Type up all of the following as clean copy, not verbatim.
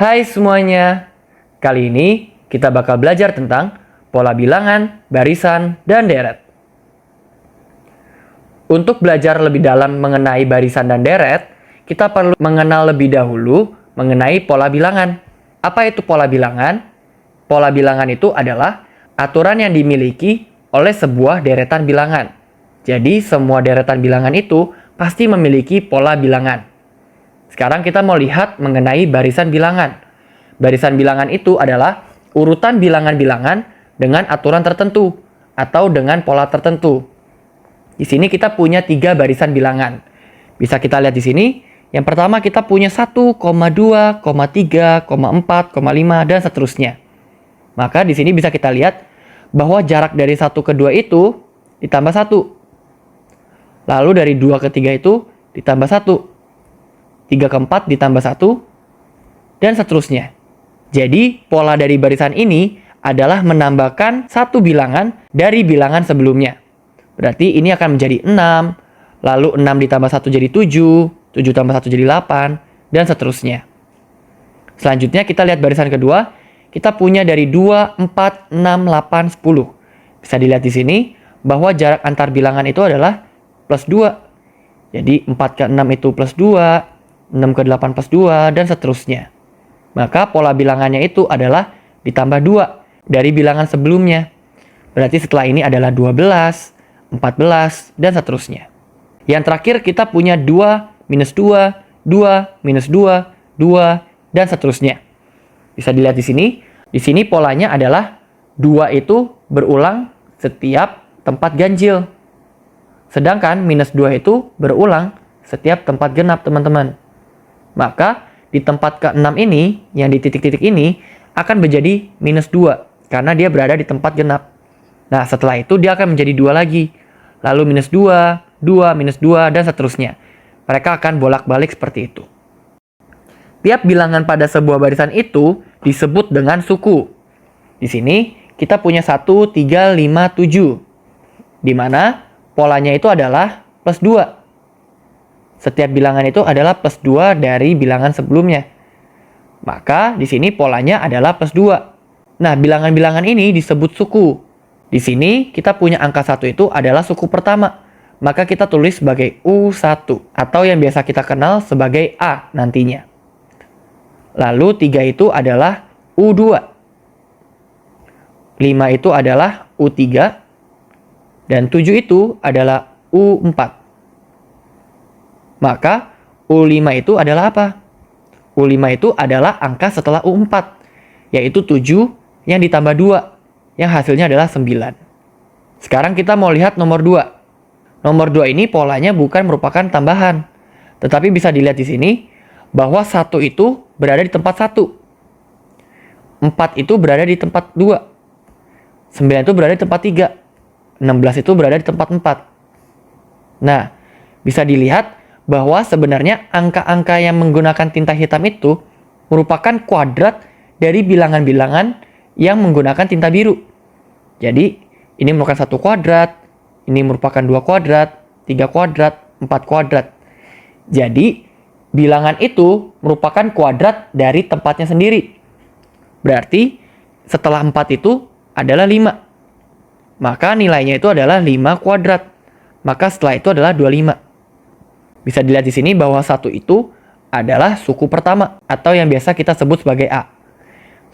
Hai semuanya, kali ini kita bakal belajar tentang pola bilangan, barisan, dan deret. Untuk belajar lebih dalam mengenai barisan dan deret, kita perlu mengenal lebih dahulu mengenai pola bilangan. Apa itu pola bilangan? Pola bilangan itu adalah aturan yang dimiliki oleh sebuah deretan bilangan. Jadi semua deretan bilangan itu pasti memiliki pola bilangan. Sekarang kita mau lihat mengenai barisan bilangan. Barisan bilangan itu adalah urutan bilangan-bilangan dengan aturan tertentu atau dengan pola tertentu. Di sini kita punya 3 barisan bilangan. Bisa kita lihat di sini. Yang pertama kita punya 1, 2, 3, 4, 5 dan seterusnya. Maka di sini bisa kita lihat bahwa jarak dari 1 ke 2 itu ditambah 1. Lalu dari 2 ke 3 itu ditambah 1. 3 ke 4 ditambah 1, dan seterusnya. Jadi, pola dari barisan ini adalah menambahkan satu bilangan dari bilangan sebelumnya. Berarti ini akan menjadi 6, lalu 6 ditambah 1 jadi 7, 7 tambah 1 jadi 8, dan seterusnya. Selanjutnya kita lihat barisan kedua, kita punya dari 2, 4, 6, 8, 10. Bisa dilihat di sini bahwa jarak antar bilangan itu adalah plus 2. Jadi 4 ke 6 itu plus 2, 6 ke 8 plus 2, dan seterusnya. Maka pola bilangannya itu adalah ditambah 2 dari bilangan sebelumnya. Berarti setelah ini adalah 12, 14, dan seterusnya. Yang terakhir kita punya 2, minus 2, 2, minus 2, 2, dan seterusnya. Bisa dilihat di sini. Di sini polanya adalah 2 itu berulang setiap tempat ganjil. Sedangkan minus 2 itu berulang setiap tempat genap, teman-teman. Maka di tempat ke-6 ini, yang di titik-titik ini, akan menjadi minus 2. Karena dia berada di tempat genap. Nah, setelah itu dia akan menjadi 2 lagi. Lalu minus 2, 2, minus 2, dan seterusnya. Mereka akan bolak-balik seperti itu. Tiap bilangan pada sebuah barisan itu disebut dengan suku. Di sini kita punya 1, 3, 5, 7. Di mana polanya itu adalah plus 2. Setiap bilangan itu adalah plus 2 dari bilangan sebelumnya. Maka di sini polanya adalah plus 2. Nah, bilangan-bilangan ini disebut suku. Di sini kita punya angka 1 itu adalah suku pertama. Maka kita tulis sebagai U1 atau yang biasa kita kenal sebagai A nantinya. Lalu 3 itu adalah U2. 5 itu adalah U3. Dan 7 itu adalah U4. Maka U5 itu adalah apa? U5 itu adalah angka setelah U4, yaitu 7 yang ditambah 2, yang hasilnya adalah 9. Sekarang kita mau lihat nomor 2. Nomor 2 ini polanya bukan merupakan tambahan, tetapi bisa dilihat di sini bahwa 1 itu berada di tempat 1. 4 itu berada di tempat 2. 9 itu berada di tempat 3. 16 itu berada di tempat 4. Nah, bisa dilihat bahwa sebenarnya angka-angka yang menggunakan tinta hitam itu merupakan kuadrat dari bilangan-bilangan yang menggunakan tinta biru. Jadi, ini merupakan 1 kuadrat, ini merupakan 2 kuadrat, 3 kuadrat, 4 kuadrat. Jadi, bilangan itu merupakan kuadrat dari tempatnya sendiri. Berarti, setelah 4 itu adalah 5. Maka nilainya itu adalah 5 kuadrat. Maka setelah itu adalah 25. Bisa dilihat di sini bahwa 1 itu adalah suku pertama atau yang biasa kita sebut sebagai A.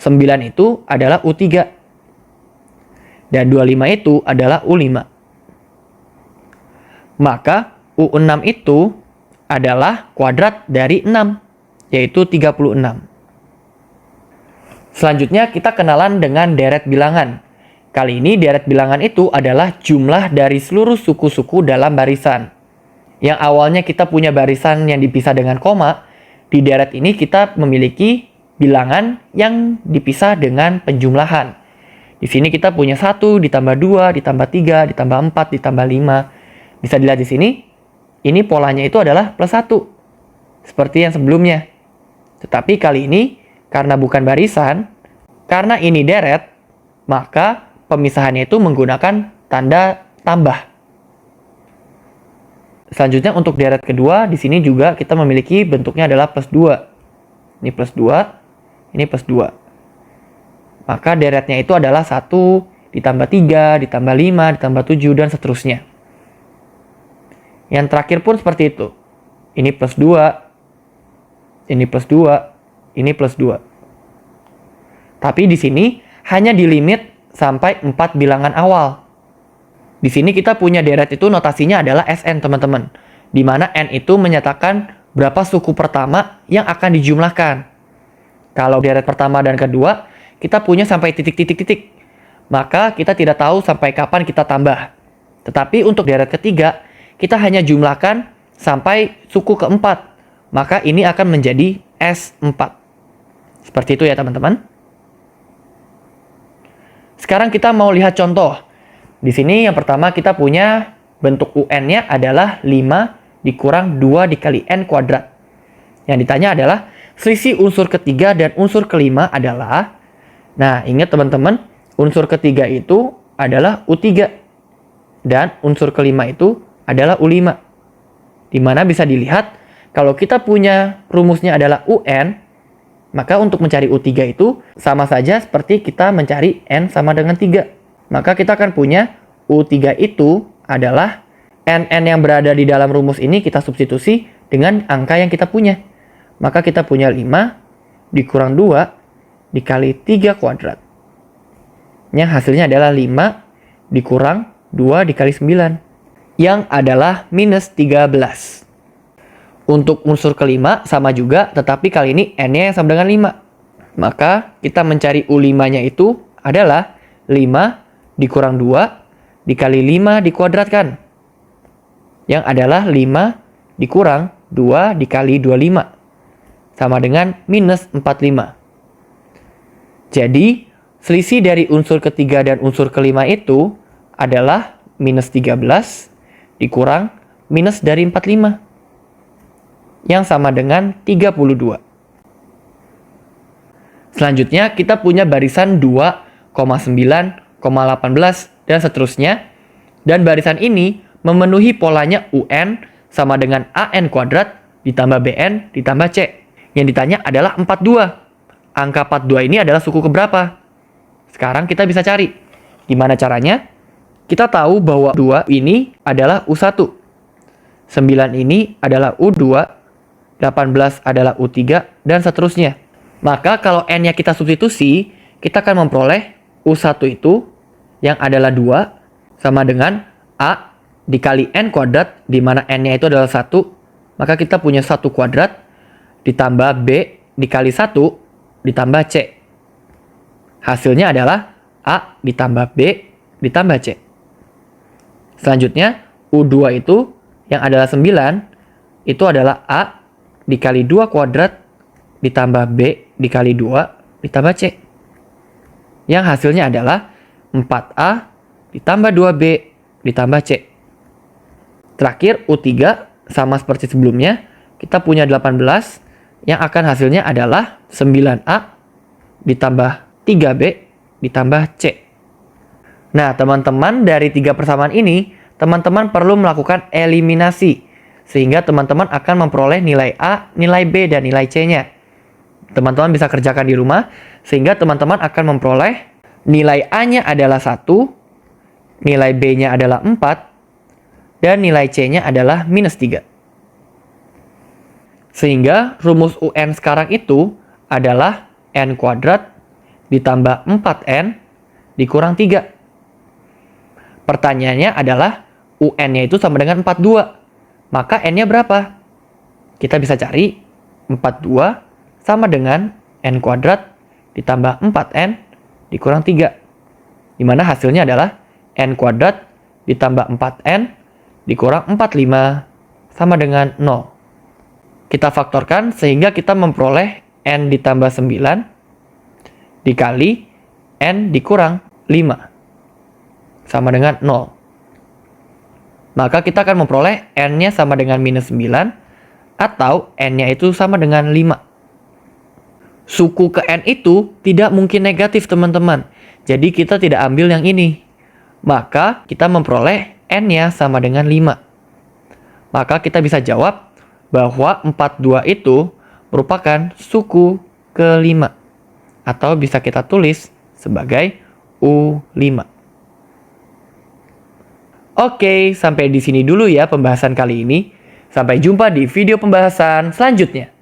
9 itu adalah U3. Dan 25 itu adalah U5. Maka U6 itu adalah kuadrat dari 6, yaitu 36. Selanjutnya kita kenalan dengan deret bilangan. Kali ini deret bilangan itu adalah jumlah dari seluruh suku-suku dalam barisan. Yang awalnya kita punya barisan yang dipisah dengan koma, di deret ini kita memiliki bilangan yang dipisah dengan penjumlahan. Di sini kita punya 1 ditambah 2 ditambah 3 ditambah 4 ditambah 5. Bisa dilihat di sini, ini polanya itu adalah plus 1. Seperti yang sebelumnya. Tetapi kali ini, karena bukan barisan, karena ini deret, maka pemisahannya itu menggunakan tanda tambah. Selanjutnya untuk deret kedua, di sini juga kita memiliki bentuknya adalah plus 2. Ini plus 2, ini plus 2. Maka deretnya itu adalah 1, ditambah 3, ditambah 5, ditambah 7, dan seterusnya. Yang terakhir pun seperti itu. Ini plus 2, ini plus 2, ini plus 2. Tapi di sini hanya di limit sampai 4 bilangan awal. Di sini kita punya deret itu notasinya adalah Sn, teman-teman. Di mana N itu menyatakan berapa suku pertama yang akan dijumlahkan. Kalau deret pertama dan kedua, kita punya sampai titik-titik-titik. Maka kita tidak tahu sampai kapan kita tambah. Tetapi untuk deret ketiga, kita hanya jumlahkan sampai suku keempat. Maka ini akan menjadi S4. Seperti itu ya teman-teman. Sekarang kita mau lihat contoh. Di sini yang pertama kita punya bentuk UN-nya adalah 5 dikurang 2 dikali N kuadrat. Yang ditanya adalah selisih unsur ketiga dan unsur kelima adalah, nah ingat teman-teman, unsur ketiga itu adalah U3 dan unsur kelima itu adalah U5. Dimana bisa dilihat kalau kita punya rumusnya adalah UN, maka untuk mencari U3 itu sama saja seperti kita mencari N sama dengan 3. Maka kita akan punya U3 itu adalah NN yang berada di dalam rumus ini kita substitusi dengan angka yang kita punya. Maka kita punya 5 dikurang 2 dikali 3 kuadrat. Yang hasilnya adalah 5 dikurang 2 dikali 9. Yang adalah minus 13. Untuk unsur kelima sama juga, tetapi kali ini N-nya yang sama dengan 5. Maka kita mencari U5-nya itu adalah 5 dikurang 2 dikali 5 dikuadratkan. Yang adalah 5 dikurang 2 dikali 25. Sama dengan minus 45. Jadi, selisih dari unsur ketiga dan unsur kelima itu adalah minus 13 dikurang minus dari 45. Yang sama dengan 32. Selanjutnya kita punya barisan 2,9, 18, dan seterusnya. Dan barisan ini memenuhi polanya UN sama dengan AN kuadrat ditambah BN ditambah C. Yang ditanya adalah 42. Angka 42 ini adalah suku keberapa? Sekarang kita bisa cari. Gimana caranya? Kita tahu bahwa 2 ini adalah U1. 9 ini adalah U2. 18 adalah U3, dan seterusnya. Maka kalau N-nya kita substitusi, kita akan memperoleh U1 itu yang adalah 2 sama dengan A dikali N kuadrat, di mana N-nya itu adalah 1. Maka kita punya 1 kuadrat ditambah B dikali 1 ditambah C. Hasilnya adalah A ditambah B ditambah C. Selanjutnya, U2 itu yang adalah 9, itu adalah A dikali 2 kuadrat ditambah B dikali 2 ditambah C. Yang hasilnya adalah 4A ditambah 2B ditambah C. Terakhir, U3 sama seperti sebelumnya, kita punya 18, yang akan hasilnya adalah 9A ditambah 3B ditambah C. Nah, teman-teman, dari 3 persamaan ini, teman-teman perlu melakukan eliminasi, sehingga teman-teman akan memperoleh nilai A, nilai B, dan nilai C-nya. Teman-teman bisa kerjakan di rumah, sehingga teman-teman akan memperoleh nilai A-nya adalah 1, nilai B-nya adalah 4, dan nilai C-nya adalah minus 3. Sehingga rumus UN sekarang itu adalah N kuadrat ditambah 4N dikurang 3. Pertanyaannya adalah UN-nya itu sama dengan 42. Maka N-nya berapa? Kita bisa cari 42 sama dengan N kuadrat ditambah 4N dikurang 3. Dimana hasilnya adalah N kuadrat ditambah 4N dikurang 45 sama dengan 0. Kita faktorkan sehingga kita memperoleh N ditambah 9 dikali N dikurang 5 sama dengan 0. Maka kita akan memperoleh N-nya sama dengan minus 9 atau N-nya itu sama dengan 5. Suku ke N itu tidak mungkin negatif, teman-teman. Jadi kita tidak ambil yang ini. Maka kita memperoleh N-nya sama dengan 5. Maka kita bisa jawab bahwa 42 itu merupakan suku ke-5. atau bisa kita tulis sebagai U5. Oke, sampai di sini dulu ya pembahasan kali ini. Sampai jumpa di video pembahasan selanjutnya.